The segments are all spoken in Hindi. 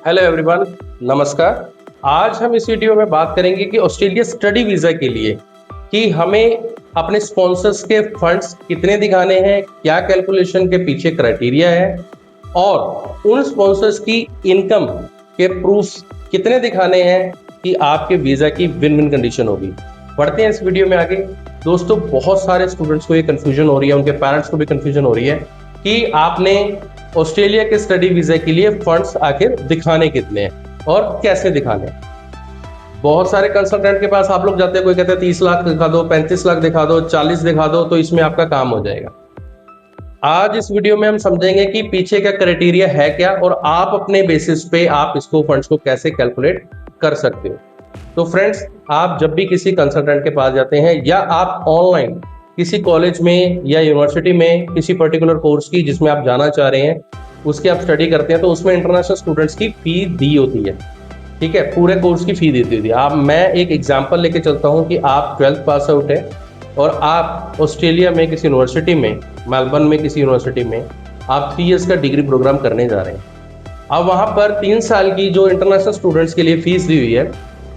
हेलो एवरीवन, नमस्कार। आज हम इस वीडियो में बात करेंगे कि ऑस्ट्रेलिया स्टडी वीज़ा के लिए कि हमें अपने स्पॉन्सर्स के फंड्स कितने दिखाने हैं, क्या कैलकुलेशन के पीछे क्राइटेरिया है और उन स्पॉन्सर्स की इनकम के प्रूफ कितने दिखाने हैं कि आपके वीज़ा की विन विन कंडीशन होगी। बढ़ते हैं इस वीडियो में आगे। दोस्तों, बहुत सारे स्टूडेंट्स को ये कन्फ्यूजन हो रही है, उनके पेरेंट्स को भी कन्फ्यूजन हो रही है कि आपने ऑस्ट्रेलिया के स्टडी वीज़ा के लिए फंड्स आखिर दिखाने कितने हैं और कैसे दिखाने हैं। बहुत सारे कंसल्टेंट के पास आप लोग जाते हैं, कोई कहते हैं 30 लाख दिखा दो, 35 लाख दिखा दो, 40 दिखा दो, तो इसमें आपका काम हो जाएगा। आज इस वीडियो में हम समझेंगे कि पीछे का क्राइटेरिया है क्या और आप अपने बेसिस पे आप इसको फंड्स को कैसे कैलकुलेट कर सकते हो। तो फ्रेंड्स, आप जब भी किसी कंसल्टेंट के पास जाते हैं या आप ऑनलाइन किसी कॉलेज में या यूनिवर्सिटी में किसी पर्टिकुलर कोर्स की जिसमें आप जाना चाह रहे हैं उसकी आप स्टडी करते हैं, तो उसमें इंटरनेशनल स्टूडेंट्स की फी दी होती है। ठीक है, पूरे कोर्स की फी देती होती है। मैं एक एग्जांपल लेके चलता हूं कि आप 12th पास आउट है और आप ऑस्ट्रेलिया में किसी यूनिवर्सिटी में, मेलबर्न में किसी यूनिवर्सिटी में आप 3 ईयर्स का डिग्री प्रोग्राम करने जा रहे हैं। अब वहां पर 3 साल की जो इंटरनेशनल स्टूडेंट्स के लिए फीस दी हुई है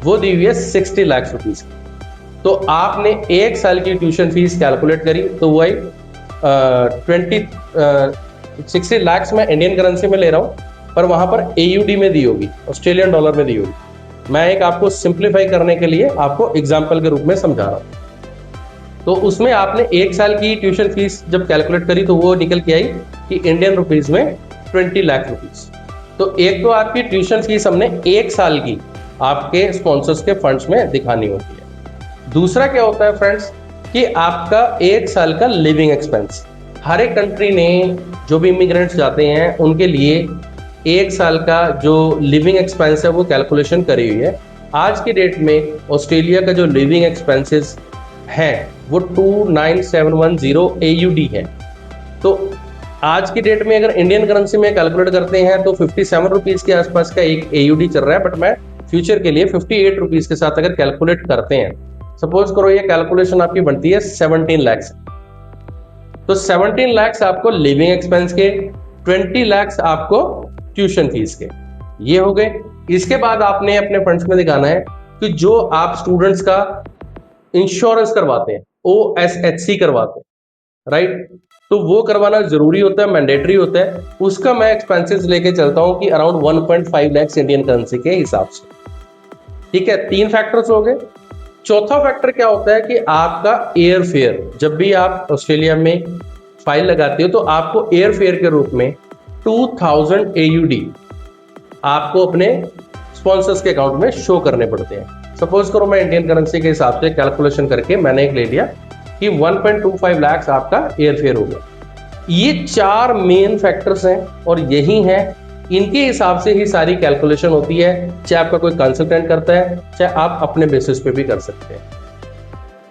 वो दी हुई है 60 लाख रुपीज। तो आपने 1 साल की ट्यूशन फीस कैलकुलेट करी तो वही 60 लाख में इंडियन करेंसी में ले रहा हूँ, पर वहां पर AUD में दी होगी, ऑस्ट्रेलियन डॉलर में दी होगी। मैं एक आपको सिंप्लीफाई करने के लिए आपको एग्जाम्पल के रूप में समझा रहा हूँ। तो उसमें आपने 1 साल की ट्यूशन फीस जब कैलकुलेट करी तो वो निकल के आई कि इंडियन रुपीज में 20 लाख रुपीज। तो एक तो आपकी ट्यूशन फीस हमने 1 साल की आपके स्पॉन्सर्स के फंड्स में दिखानी होती है। दूसरा क्या होता है फ्रेंड्स कि आपका 1 साल का लिविंग एक्सपेंस। हर एक कंट्री ने जो भी इमिग्रेंट्स जाते हैं उनके लिए 1 साल का जो लिविंग एक्सपेंस है वो कैलकुलेशन करी हुई है। आज की डेट में ऑस्ट्रेलिया का जो लिविंग एक्सपेंसेस हैं वो 29,710 AUD है। तो आज की डेट में अगर इंडियन करेंसी में कैलकुलेट करते हैं तो 57 रुपीज़ के आसपास का एक AUD चल रहा है, बट मैं फ्यूचर के लिए 58 रुपीज़ के साथ अगर कैलकुलेट करते हैं, सपोज करो ये कैलकुलेशन आपकी बनती है 17 लाख, तो 17 लाख आपको लिविंग एक्सपेंस के, 20 लाख आपको ट्यूशन फीस के, ये हो गए। इसके बाद आपने अपने फंड्स में दिखाना है कि जो आप स्टूडेंट्स का इंश्योरेंस करवाते हैं, OSHC करवाते हैं, राइट, तो वो करवाना जरूरी होता है, मैंडेटरी होता है। उसका मैं एक्सपेंसेस लेके चलता हूं कि अराउंड 1.5 लाख इंडियन करेंसी के हिसाब से। ठीक है, 3 फैक्टर्स हो गए। चौथा फैक्टर क्या होता है कि आपका एयर फेयर। जब भी आप ऑस्ट्रेलिया में फाइल लगाते हो तो आपको एयर फेयर के रूप में 2000 AUD आपको अपने स्पॉन्सर्स के अकाउंट में शो करने पड़ते हैं। सपोज करो मैं इंडियन करेंसी के हिसाब से कैलकुलेशन करके मैंने एक ले लिया कि 1.25 लाख आपका एयर फेयर होगा। ये 4 मेन फैक्टर्स हैं और यही हैं, इनके हिसाब से ही सारी कैलकुलेशन होती है, चाहे आपका कोई कंसल्टेंट करता है चाहे आप अपने बेसिस पे भी कर सकते हैं।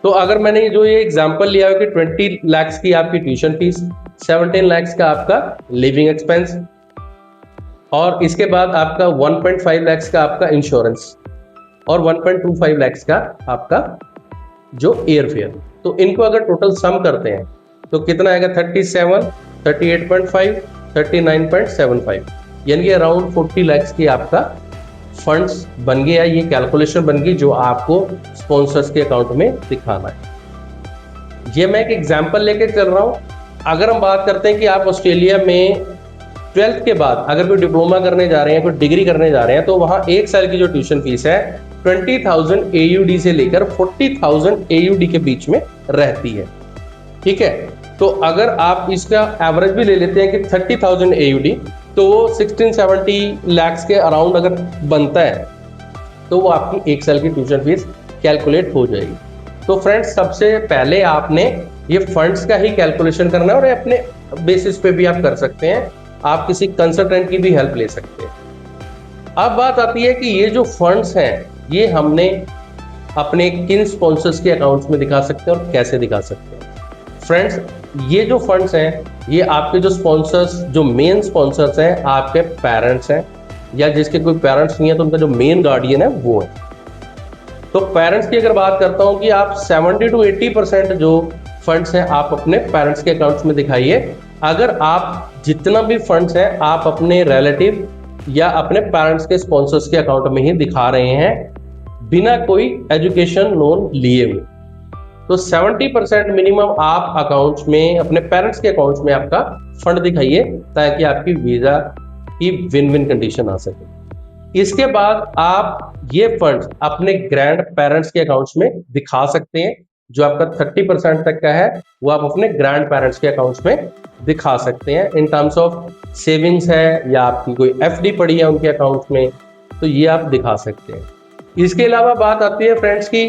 तो अगर मैंने जो ये एग्जांपल लिया है कि 20 लाख की आपकी ट्यूशन फीस, 17 लाख का आपका लिविंग एक्सपेंस और इसके बाद आपका 1.5 लाख का आपका इंश्योरेंस और 1.25 लाख का आपका जो एयर फेयर, तो इनको अगर टोटल सम करते हैं तो कितना आएगा? 37, 38.5, 39.75, यानी कि अराउंड 40 लाख की आपका फंड्स बन गया। ये कैलकुलेशन बन गई जो आपको स्पॉन्सर्स के अकाउंट में दिखाना है। ये मैं एक एग्जांपल लेके चल रहा हूं। अगर हम बात करते हैं कि आप ऑस्ट्रेलिया में 12th के बाद अगर कोई डिप्लोमा करने जा रहे हैं, कोई डिग्री करने जा रहे हैं, तो वहां 1 साल की जो ट्यूशन फीस है 20,000 AUD से लेकर 40,000 AUD के बीच में रहती है। ठीक है, तो अगर आप इसका एवरेज भी ले लेते हैं कि 30,000 AUD, तो वो 16-70 लाख के अराउंड अगर बनता है तो वो आपकी 1 साल की ट्यूशन फीस कैलकुलेट हो जाएगी। तो फ्रेंड्स, सबसे पहले आपने ये फंड्स का ही कैलकुलेशन करना है और अपने बेसिस पे भी आप कर सकते हैं, आप किसी कंसल्टेंट की भी हेल्प ले सकते हैं। अब बात आती है कि ये जो फंड्स हैं ये हमने अपने किन स्पॉन्सर्स के अकाउंट्स में दिखा सकते हैं और कैसे दिखा सकते हैं। फ्रेंड्स, ये जो फंड्स हैं ये आपके जो स्पॉन्सर्स, जो मेन स्पॉन्सर्स हैं आपके पेरेंट्स हैं, या जिसके कोई पेरेंट्स नहीं है तो उनका जो मेन गार्डियन है वो है। तो पेरेंट्स की अगर बात करता हूं कि आप 70 to 80% जो फंड्स हैं आप अपने पेरेंट्स के अकाउंट्स में दिखाइए। अगर आप जितना भी फंड्स हैं आप अपने रिलेटिव या अपने पेरेंट्स के स्पॉन्सर्स के अकाउंट में ही दिखा रहे हैं बिना कोई एजुकेशन लोन लिए हुए। तो 70% मिनिमम आप अकाउंट्स में, अपने पेरेंट्स के अकाउंट्स में आपका फंड दिखाइए ताकि आपकी वीजा की विन विन कंडीशन आ सके। इसके बाद आप ये फंड अपने ग्रैंड पेरेंट्स के अकाउंट्स में दिखा सकते हैं। जो आपका 30% तक का है वो आप अपने ग्रैंड पेरेंट्स के अकाउंट्स में दिखा सकते हैं इन टर्म्स ऑफ सेविंग्स है या आपकी कोई एफडी पड़ी है उनके अकाउंट में, तो ये आप दिखा सकते हैं। इसके अलावा बात आती है फ्रेंड्स की,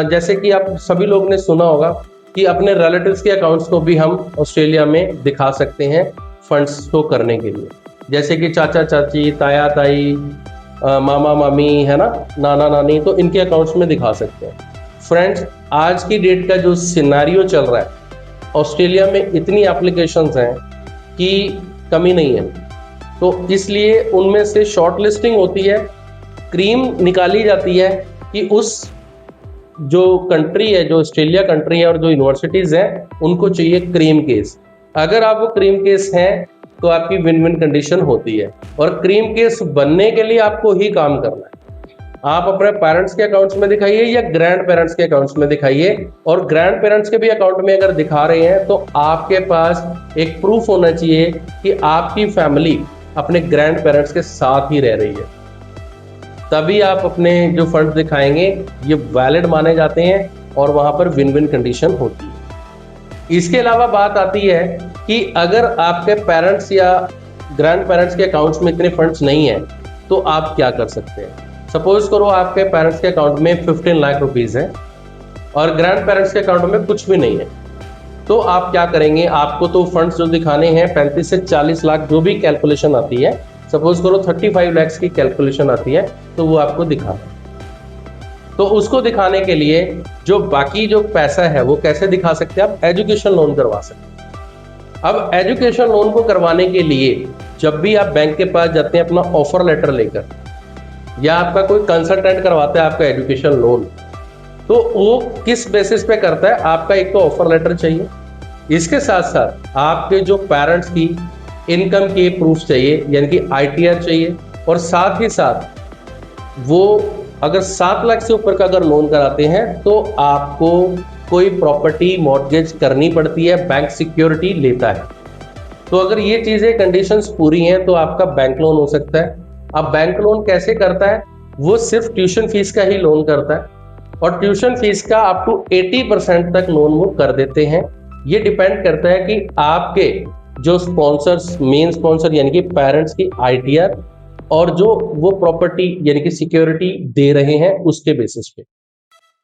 जैसे कि आप सभी लोग ने सुना होगा कि अपने रिलेटिव्स के अकाउंट्स को भी हम ऑस्ट्रेलिया में दिखा सकते हैं फंड्स शो करने के लिए, जैसे कि चाचा चाची, ताया ताई, मामा मामी, है ना, नाना नानी, तो इनके अकाउंट्स में दिखा सकते हैं। फ्रेंड्स, आज की डेट का जो सिनेरियो चल रहा है, ऑस्ट्रेलिया में इतनी एप्लीकेशंस हैं कि कमी नहीं है, तो इसलिए उनमें से शॉर्ट लिस्टिंग होती है, क्रीम निकाली जाती है कि उस जो कंट्री है, जो ऑस्ट्रेलिया कंट्री है और जो यूनिवर्सिटीज़ हैं, उनको चाहिए क्रीम केस। अगर आप वो क्रीम केस हैं तो आपकी विन विन कंडीशन होती है। और क्रीम केस बनने के लिए आपको ही काम करना है। आप अपने पेरेंट्स के अकाउंट्स में दिखाइए या ग्रैंड पेरेंट्स के अकाउंट्स में दिखाइए, और ग्रैंड पेरेंट्स के भी अकाउंट में अगर दिखा रहे हैं तो आपके पास एक प्रूफ होना चाहिए कि आपकी फैमिली अपने ग्रैंड पेरेंट्स के साथ ही रह रही है, तभी आप अपने जो फंड दिखाएंगे ये वैलिड माने जाते हैं और वहां पर विन विन कंडीशन होती है। इसके अलावा बात आती है कि अगर आपके पेरेंट्स या ग्रैंड पेरेंट्स के अकाउंट्स में इतने फंड्स नहीं है तो आप क्या कर सकते हैं। सपोज करो आपके पेरेंट्स के अकाउंट में 15 लाख रुपीस है और ग्रैंड पेरेंट्स के अकाउंट में कुछ भी नहीं है, तो आप क्या करेंगे। आपको तो फंड्स जो दिखाने हैं 35 से 40 लाख, जो भी कैलकुलेशन आती है, सपोज करो 35 लाख की कैलकुलेशन आती है, तो वो आपको दिखाना है। तो उसको दिखाने के लिए जो बाकी जो पैसा है वो कैसे दिखा सकते हैं, आप एजुकेशन लोन करवा सकते हैं। अब एजुकेशन लोन को करवाने के लिए जब भी आप बैंक के पास जाते हैं अपना ऑफर लेटर लेकर, या आपका कोई कंसल्टेंट करवाता है आपका एजुकेशन लोन, तो वो किस बेसिस पे करता है। आपका एक तो ऑफर लेटर चाहिए, इसके साथ साथ आपके जो पेरेंट्स की इनकम के प्रूफ चाहिए, यानी कि ITR चाहिए, और साथ ही साथ वो अगर 7 लाख से ऊपर का अगर लोन कराते हैं तो आपको कोई प्रॉपर्टी मॉर्गेज करनी पड़ती है, बैंक सिक्योरिटी लेता है। तो अगर ये चीज़ें कंडीशंस पूरी हैं तो आपका बैंक लोन हो सकता है। अब बैंक लोन कैसे करता है, वो सिर्फ ट्यूशन फीस का ही लोन करता है, और ट्यूशन फीस का अप टू 80% तक लोन वो कर देते हैं। ये डिपेंड करता है कि आपके जो स्पॉन्सर्स, मेन स्पॉन्सर यानी कि पेरेंट्स की ITR और जो वो प्रॉपर्टी यानी कि सिक्योरिटी दे रहे हैं उसके बेसिस पे।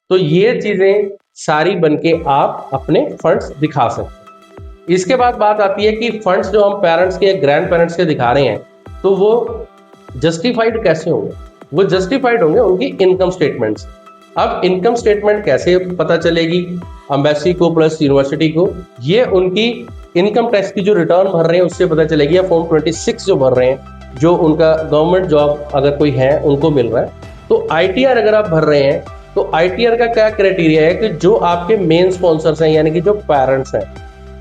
तो ये चीजें सारी बनके आप अपने फंड्स दिखा सकते हैं। इसके बाद बात आती है कि फंड्स जो हम पेरेंट्स के, ग्रैंड पेरेंट्स के दिखा रहे हैं, तो वो जस्टिफाइड कैसे होंगे। वो जस्टिफाइड होंगे उनकी इनकम स्टेटमेंट से। अब इनकम स्टेटमेंट कैसे पता चलेगी एम्बेसी को प्लस यूनिवर्सिटी को, ये उनकी इनकम टैक्स की जो रिटर्न भर रहे हैं उससे पता चलेगी, या फॉर्म 26 जो भर रहे हैं, जो उनका गवर्नमेंट जॉब अगर कोई है उनको मिल रहा है। तो ITR अगर आप भर रहे हैं तो ITR का क्या क्राइटेरिया है कि जो आपके मेन स्पॉन्सर्स हैं यानी कि जो पेरेंट्स हैं,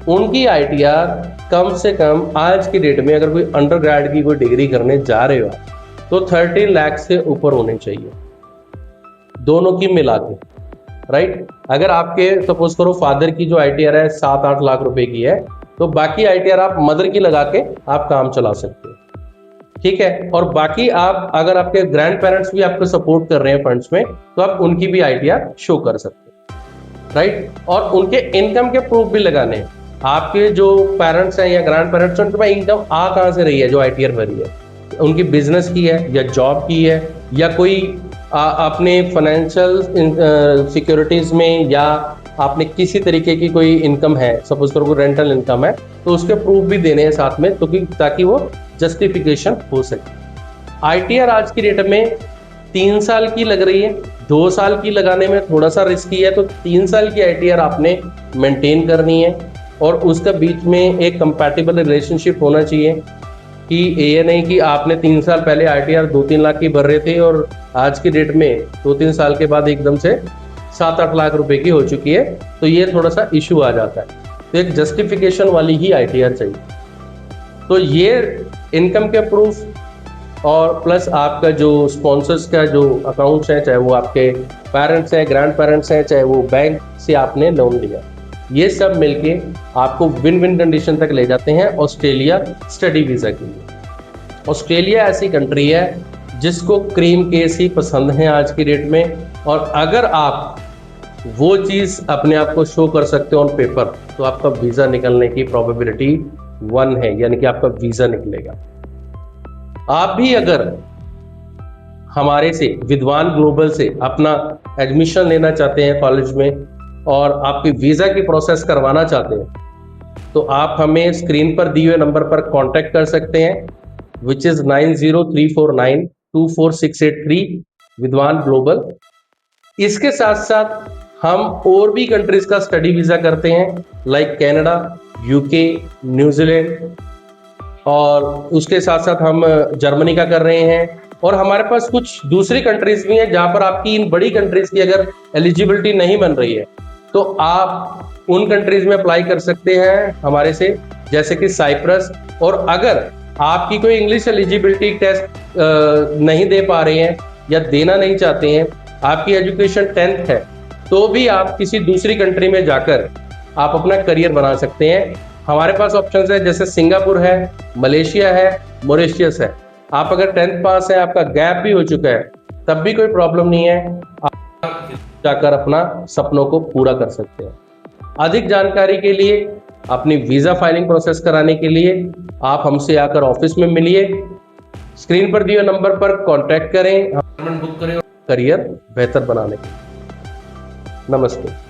उनकी ITR कम से कम आज की डेट में, अगर कोई अंडर ग्रेड की कोई डिग्री करने जा रहे हो तो 30 लाख से ऊपर होने चाहिए, दोनों की मिला के, राइट। अगर आपके सपोज करो फादर की जो ITR है 7-8 लाख रुपए की है, तो बाकी ITR आप मदर की लगा के आप काम चला सकते हो, ठीक है। और बाकी आप अगर आपके ग्रैंड पेरेंट्स भी आपको सपोर्ट कर रहे हैं फंड्स में, तो आप उनकी भी ITR शो कर सकते हैं, राइट। और उनके इनकम के प्रूफ भी लगाने हैं। आपके जो पेरेंट्स हैं या ग्रैंड पेरेंट्स, उनके पास इनकम आ कहाँ से रही है जो ITR भरी है, उनकी बिजनेस की है या जॉब की है या कोई अपने फाइनेंशियल सिक्योरिटीज में, या आपने किसी तरीके की कोई इनकम है, सपोज करो कोई रेंटल इनकम है, तो उसके प्रूफ भी देने हैं साथ में, तो ताकि वो जस्टिफिकेशन हो सके। ITR आज की डेट में 3 साल की लग रही है, 2 साल की लगाने में थोड़ा सा रिस्की है, तो 3 साल की ITR आपने मेंटेन करनी है, और उसका बीच में एक कंपैटिबल रिलेशनशिप होना चाहिए कि ये नहीं कि आपने 3 साल पहले ITR 2-3 लाख की भर रहे थे और आज की डेट में 2-3 साल के बाद एकदम से 7-8 लाख रुपए की हो चुकी है, तो ये थोड़ा सा इशू आ जाता है। तो एक जस्टिफिकेशन वाली ही ITR चाहिए। तो ये इनकम के प्रूफ, और प्लस आपका जो स्पॉन्सर्स का जो अकाउंट्स हैं, चाहे वो आपके पेरेंट्स हैं, ग्रैंड पेरेंट्स हैं, चाहे वो बैंक से आपने लोन लिया, ये सब मिलके आपको विन विन कंडीशन तक ले जाते हैं ऑस्ट्रेलिया स्टडी वीज़ा के लिए। ऑस्ट्रेलिया ऐसी कंट्री है जिसको क्रीम केस ही पसंद है आज की डेट में, और अगर आप वो चीज़ अपने आप को शो कर सकते हो ऑन पेपर, तो आपका वीज़ा निकलने की प्रोबेबिलिटी 1 है, यानी कि आपका वीज़ा निकलेगा। आप भी अगर हमारे से विद्वान ग्लोबल से अपना एडमिशन लेना चाहते हैं कॉलेज में और आपकी वीज़ा की प्रोसेस करवाना चाहते हैं, तो आप हमें स्क्रीन पर दिए हुए नंबर पर कांटेक्ट कर सकते हैं, विच इज़ 9034924683 विद्वान ग्लोबल। इसके साथ साथ हम और भी कंट्रीज का स्टडी वीज़ा करते हैं, लाइक कनाडा, यूके, न्यूजीलैंड, और उसके साथ साथ हम जर्मनी का कर रहे हैं, और हमारे पास कुछ दूसरी कंट्रीज भी हैं जहां पर आपकी इन बड़ी कंट्रीज की अगर एलिजिबिलिटी नहीं बन रही है तो आप उन कंट्रीज में अप्लाई कर सकते हैं हमारे से, जैसे कि साइप्रस। और अगर आपकी कोई इंग्लिश एलिजिबिलिटी टेस्ट नहीं दे पा रहे हैं या देना नहीं चाहते हैं, आपकी एजुकेशन 10th है, तो भी आप किसी दूसरी कंट्री में जाकर आप अपना करियर बना सकते हैं। हमारे पास ऑप्शंस है, जैसे सिंगापुर है, मलेशिया है, मॉरिशस है। आप अगर 10th पास है, आपका गैप भी हो चुका है, तब भी कोई प्रॉब्लम नहीं है, आप जाकर अपना सपनों को पूरा कर सकते हैं। अधिक जानकारी के लिए, अपनी वीज़ा फाइलिंग प्रोसेस कराने के लिए आप हमसे आकर ऑफिस में मिलिए, स्क्रीन पर दिए नंबर पर कांटेक्ट करें, अपॉइंटमेंट बुक करें, करियर बेहतर बनाने के लिए। नमस्ते।